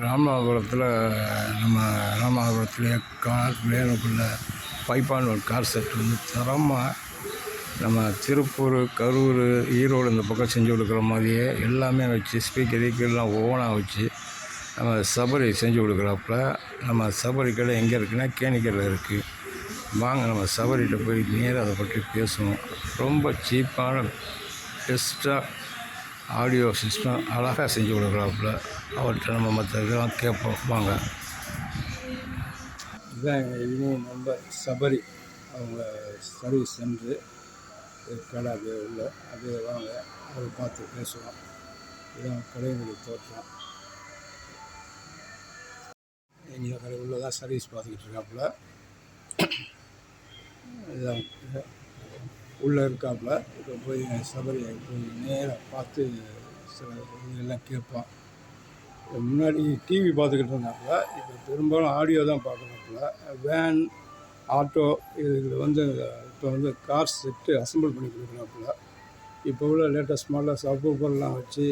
ராமநாதபுரத்தில் நம்ம ராமநாதபுரத்துலேயே கார்லேனுக்குள்ள பைப்பான் ஒரு கார் செட் வந்து தரமாக நம்ம திருப்பூர், கரூர், ஈரோடு இந்த பக்கம் செஞ்சு கொடுக்குற மாதிரியே எல்லாமே வச்சு ஸ்பீக்கர் கீக்கர்லாம் ஓனாக வச்சு நம்ம சபரி செஞ்சு கொடுக்குறாப்புல. நம்ம சபரி கடை எங்கே இருக்குன்னா கேணிக்கரில் இருக்குது. வாங்க நம்ம சபரிகிட்ட போய் நேராக அதை பற்றி பேசுவோம். ரொம்ப சீப்பான பெஸ்ட்டாக ஆடியோ சிஸ்டம் அழகாக செஞ்சு கொடுக்குறாப்புல. அவர்கிட்ட நம்ம மற்ற இதெல்லாம் கேட்போம். வாங்க. இதுதான் இனி நண்பர் சபரி அவங்க சர்வீஸ் சென்ட்ரு கடை அது உள்ள அது. வாங்க அதை பார்த்து பேசுவோம். இதுதான் கடையினுடைய தோற்றம். எங்கள் கடை உள்ள தான் சர்வீஸ் பார்த்துக்கிட்டு இருக்காப்புல. இதுதான் உள்ளே இருக்காப்புல. இப்போ போய் சபரியை போய் நேராக பார்த்து சில இதெல்லாம் கேட்பான். முன்னாடி டிவி பார்த்துக்கிட்டு இருந்தாப்புல. இப்போ பெரும்பாலும் ஆடியோ தான் பார்க்குறாப்புல. வேன், ஆட்டோ இதில் வந்து இப்போ வந்து கார் செட்டு அசம்பிள் பண்ணி கொடுக்குறாப்புல. இப்போ உள்ள லேட்டஸ்ட் மாடலில் சப்வூஃபர்லாம் வச்சு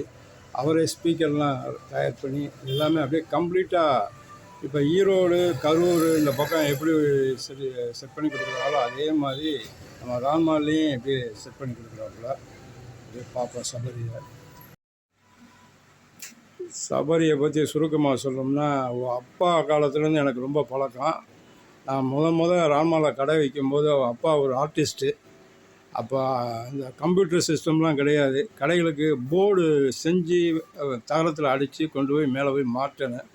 அவரே ஸ்பீக்கர்லாம் தயார் பண்ணி எல்லாமே அப்படியே கம்ப்ளீட்டாக இப்போ ஈரோடு, கரூர் இந்த பக்கம் எப்படி செட் பண்ணி கொடுக்குறாங்களோ அதே மாதிரி நம்ம ராமாலையும் எப்படி செட் பண்ணி கொடுக்குறாப்புல. அப்படியே பார்ப்போம் சபரியை பற்றி சுருக்கமாக சொல்லணும்னா, அப்பா காலத்துலேருந்து எனக்கு ரொம்ப பழக்கம். நான் ராமாவில் கடை வைக்கும்போது அப்பா ஒரு ஆர்டிஸ்ட்டு. அப்போ இந்த கம்ப்யூட்டர் சிஸ்டம்லாம் கிடையாது. கடைகளுக்கு போர்டு செஞ்சு தகரத்தில் அடித்து கொண்டு போய் மேலே போய் மாட்டினேன்.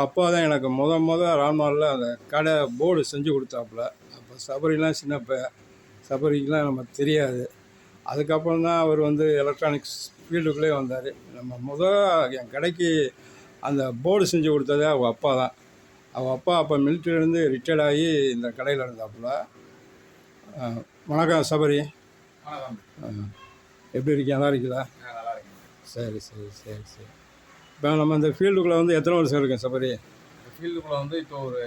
அப்பா தான் எனக்கு ராமாவில் அந்த கடை போர்டு செஞ்சு கொடுத்தாப்புல. அப்போ சபரிலாம் சபரிக்கெலாம் நமக்கு தெரியாது. அதுக்கப்புறம் தான் அவர் வந்து எலக்ட்ரானிக்ஸ் ஃபீல்டுக்குள்ளே வந்தார். நம்ம என் கடைக்கு அந்த போர்டு செஞ்சு கொடுத்ததே அவங்க அப்பா தான். அவங்க அப்பா அப்போ மிலிட்ரியிலேருந்து ரிட்டையர்ட் ஆகி இந்த கடையில் இருந்தாப்புல. வணக்கம் சபரி. எப்படி இருக்கீங்க? நல்லா இருக்கீங்களா? சரி. இப்போ நம்ம இந்த ஃபீல்டுக்குள்ளே வந்து எத்தனை வருஷம் இருக்கேன் சபரி? ஃபீல்டுக்குள்ளே வந்து இப்போ ஒரு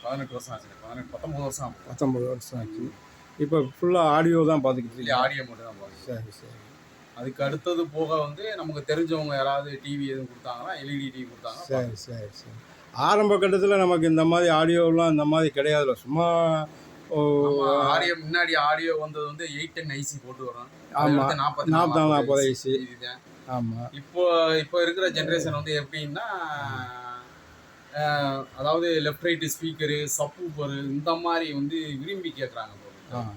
18 வருஷம் ஆச்சு. 19 வருஷம் ஆச்சு. இப்போ ஃபுல்லாக ஆடியோ தான் பார்த்துக்கிட்டு இருக்கீங்க? ஆடியோ மட்டும் தான் பார்த்து. சரி. அதுக்கு அடுத்தது போக வந்து நமக்கு தெரிஞ்சவங்க யாராவது டிவி எதுவும் கொடுத்தாங்கன்னா எல்இடி டிவி கொடுத்தாங்க. சரி. ஆரம்ப கட்டத்தில் நமக்கு இந்த மாதிரி ஆடியோலாம் இந்த மாதிரி கிடையாதுல்ல. சும்மா ஆடியோ முன்னாடி ஆடியோ வந்தது வந்து 810 ஐசி போட்டு வரும். ஆமாம், 40 ஐசி. ஆமாம். இப்போ இருக்கிற ஜென்ரேஷன் வந்து எப்படின்னா, அதாவது லெஃப்ட் ரைட்டு ஸ்பீக்கரு, சப்வூஃபரு இந்த மாதிரி வந்து விரும்பி கேட்குறாங்க.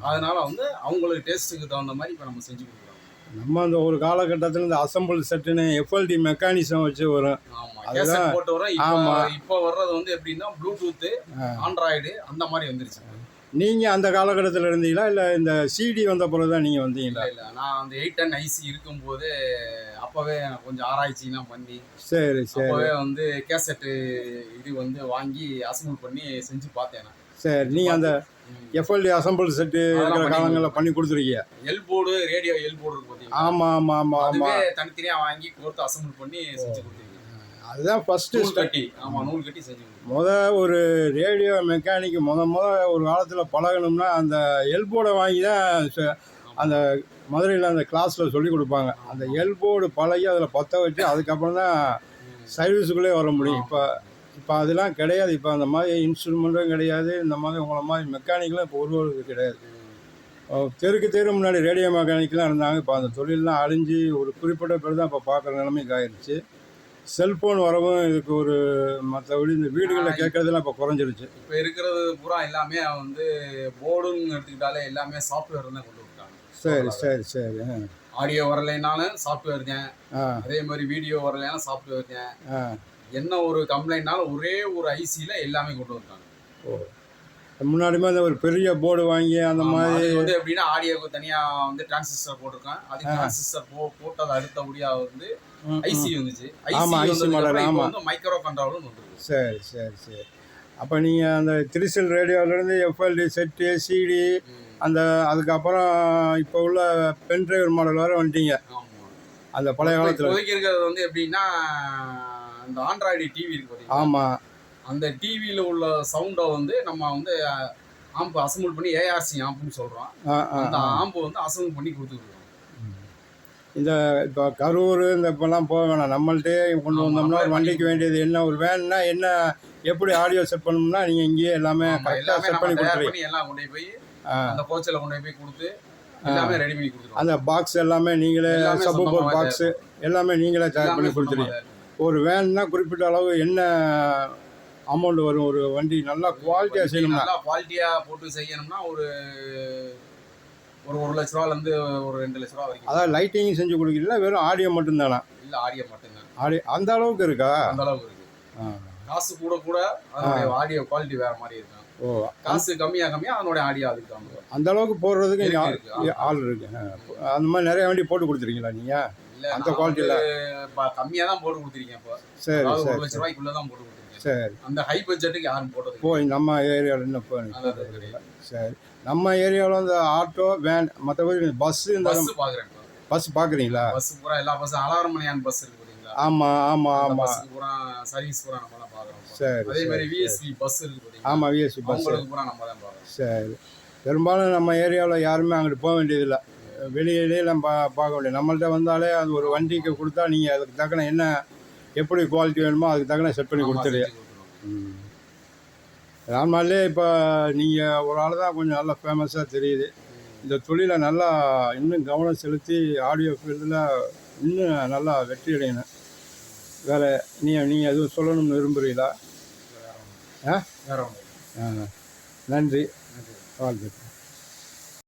அதனால வந்து அவங்களுக்கு டேஸ்ட்டுக்கு தகுந்த மாதிரி இப்போ நம்ம செஞ்சு கொடுக்குறோம். நம்ம அந்த ஒரு காலகட்டத்தில் இந்த அசம்பிள் செட்டுன்னு எஃப்எல்டி மெக்கானிசம் வச்சு வரும். அதுதான் போட்டு வரோம். இப்போ வர்றது வந்து எப்படின்னா ப்ளூடூத்து, ஆண்ட்ராய்டு அந்த மாதிரி வந்துருச்சு. நீங்கள் அந்த காலகட்டத்தில் இருந்தீங்களா இல்லை இந்த சிடி வந்த பிறகு தான் நீங்கள் வந்தீங்களா? இல்லை, நான் அந்த 810 ஐசி இருக்கும்போது அப்போவே கொஞ்சம் ஆராய்ச்சிலாம் பண்ணி சரி அப்போவே வந்து கேசட்டு இது வந்து வாங்கி அசம்பிள் பண்ணி செஞ்சு பார்த்தேன். சரி. நீங்கள் அந்த எஃப்எல்டி அசம்பிள் செட்டு இருக்கிற காலங்களில் பண்ணி கொடுத்துருக்கீங்க? எல்போர்டு, ரேடியோ எல்போர்டு இருக்கு பார்த்தீங்களா? ஆமாம். தனித்தனியாக வாங்கி கோர்த்து அசம்பிள் பண்ணி செஞ்சு கொடுத்துருக்கீங்க. அதுதான் ஃபஸ்ட்டு நூல் கட்டி செஞ்சு ஒரு ரேடியோ மெக்கானிக்கு ஒரு காலத்தில் பழகணும்னா அந்த எல்போர்டை வாங்கி தான் அந்த மதுரையில் அந்த கிளாஸில் சொல்லி கொடுப்பாங்க. அந்த எல்போர்டு பழகி அதில் பற்ற வச்சு அதுக்கப்புறம் தான் சர்வீஸுக்குள்ளே வர முடியும். இப்போ அதெல்லாம் கிடையாது. இப்போ அந்த மாதிரி இன்ஸ்ட்ருமெண்ட்டும் கிடையாது. இந்த மாதிரி உங்களை மாதிரி மெக்கானிக்கெலாம் இப்போ ஒருவருக்கு கிடையாது. தெருக்கு முன்னாடி ரேடியோ மெக்கானிக்கெலாம் இருந்தாங்க. இப்போ அந்த தொழிலெலாம் அழிஞ்சு ஒரு குறிப்பிட்ட பேர் தான் இப்போ பார்க்குற நிலைமைக்கு ஆயிடுச்சு. செல்ஃபோன் வரவும் இதுக்கு ஒரு மற்றபடி இந்த வீடுகளில் கேட்குறதுலாம் இப்போ குறைஞ்சிருச்சு. இப்போ இருக்கிறது பூரா எல்லாமே வந்து போர்டுன்னு எடுத்துக்கிட்டாலே எல்லாமே சாஃப்ட்வேர் தான் கொண்டு வந்துட்டாங்க. சரி. ஆடியோ வரலைனாலும் சாஃப்ட்வேர் தான். அதே மாதிரி வீடியோ வரலைனாலும் சாஃப்ட்வேர் தான். என்ன ஒரு கம்ப்ளைண்ட்னாலும் ஒரே ஒரு ஐசியில் எல்லாமே கொண்டு வந்துட்டாங்க. முன்னாடியுமே அந்த ஒரு பெரிய போர்டு வாங்கி அந்த மாதிரி வந்து எப்படின்னா ஆடியோக்கு தனியாக வந்து டிரான்சிஸ்டர் போட்டிருக்கேன். அது டிரான்சிஸ்டர் போட்டது அடுத்தபடியாக வந்து ஐசி வந்துச்சு. ஐசி மைக்ரோ கண்ட்ரோலும் வந்துருக்கு. சரி. அப்போ நீங்கள் அந்த திரிசல் ரேடியோவிலேருந்து எஃப்எல்டி செட்டு, சிடி, அதுக்கப்புறம் இப்போ உள்ள பென் டிரைவர் மாடல் வர வந்துட்டீங்க. அந்த பழைய காலத்தில் இருக்கிறது வந்து எப்படின்னா இந்த ஆண்ட்ராய்டு டிவி இருக்கு பார்த்தீங்கன்னா. ஆமாம். அந்த டிவியில் உள்ள சவுண்டை வந்து நம்ம வந்து ஆம்பு அசம்பிள் பண்ணி ஏஆர்சி ஆம்புன்னு சொல்கிறோம். அந்த ஆம்பு வந்து அசம்பிள் பண்ணி கொடுத்துருக்கோம். இந்த இப்போ கரூர் இந்த இப்போல்லாம் போக வேணாம், நம்மள்ட்டே கொண்டு வந்தோம்னா ஒரு வண்டிக்கு வேண்டியது என்ன, ஒரு வேன்னா என்ன, எப்படி ஆடியோ செட் பண்ணணும்னா நீங்கள் இங்கேயே எல்லாமே கரெக்டாக செட் பண்ணி கொடுத்துருவீங்க. எல்லாம் கொண்டு போய் அந்த கோச்சில் கொண்டு போய் கொடுத்து எல்லாமே ரெடி பண்ணி கொடுத்துருவோம். அந்த பாக்ஸ் எல்லாமே நீங்களே, சப்போர்ட் பாக்ஸு எல்லாமே நீங்களே தயார் பண்ணி கொடுத்துருவீங்க. ஒரு வேன்னா குறிப்பிட்ட அளவு என்ன அமௌண்ட் வரும்? ஒரு வண்டி நல்லா குவாலிட்டியாக செய்யணும்னா, நல்லா குவாலிட்டியாக போட்டு செய்யணும்னா ஒரு 1 லட்ச ரூபாலேருந்து ஒரு 2 லட்ச ரூபா வரைக்கும். அதாவது லைட்டிங் செஞ்சு கொடுக்குறீங்களா, வெறும் ஆடியோ மட்டும்தானா? இல்லை, ஆடியோ மட்டும்தான். ஆடியோ அந்த அளவுக்கு இருக்கா? அந்த அளவுக்கு இருக்குது. காசு கூட கூட அதனுடைய ஆடியோ குவாலிட்டி வேறு மாதிரி இருக்கும். ஓ, காசு கம்மியாக அதனுடைய ஆடியோ அதுக்கு தான் அந்த அளவுக்கு போடுறதுக்கு இங்கே ஆள் இருக்கு. அந்த மாதிரி நிறைய வண்டி போட்டு கொடுத்துருக்கீங்களா நீங்கள்? இல்லை, அந்த குவாலிட்டியில் கம்மியாக தான் போட்டு கொடுத்துருக்கீங்க. இப்போ சரி, 1 லட்ச ரூபாய்க்குள்ளே தான் போட்டு கொடுத்துருக்கீங்க. சரி. அந்த ஹை பட்ஜெட்டுக்கு யாரும் போட்டது போய் நம்ம ஏரியாவில் என்ன சரி, நம்ம ஏரியாவில் இந்த ஆட்டோ வேன் மற்றபடி பஸ்ஸு, இந்த பார்க்குறேன். பஸ் பார்க்குறீங்களா? பஸ் பூரா எல்லா பஸ்ஸும் அலாரமணியான பஸ் இருக்கு பார்த்தீங்களா? ஆமாம் ஆமாம் ஆமாம். பஸ் பூரா சர்வீஸ் பூரா நம்ம தான் பார்க்குறோம். சரி. அதே மாதிரி விஎஸ்பி பஸ் இருக்கு பார்த்தீங்களா? ஆமாம், விஎஸ்பி பஸ் பூரா நம்ம தான் பார்க்குறோம். சரி. பெரும்பாலும் நம்ம ஏரியாவில் யாருமே அங்கிட்டு போக வேண்டியதில்லை, வெளியிலே நம்ம பார்க்க வேண்டியது. நம்மள்ட்ட வந்தாலே அது ஒரு வண்டிக்கு கொடுத்தா நீங்கள் அதுக்கு தக்கன என்ன எப்படி குவாலிட்டி வேணுமோ அதுக்கு தக்கன செட் பண்ணி கொடுத்துருவீங்க. ராம்நாள்லேயே இப்போ நீங்கள் ஒரு ஆள் தான் கொஞ்சம் நல்லா ஃபேமஸாக தெரியுது. இந்த தொழிலை நல்லா இன்னும் கவனம் செலுத்தி ஆடியோ ஃபீல்டில் இன்னும் நல்லா வெற்றி அடையணும். வேறு நீங்கள் எதுவும் சொல்லணும்னு விரும்புகிறீங்களா? வேற ஒன்று. நன்றி. வாழ்த்துக்கள்.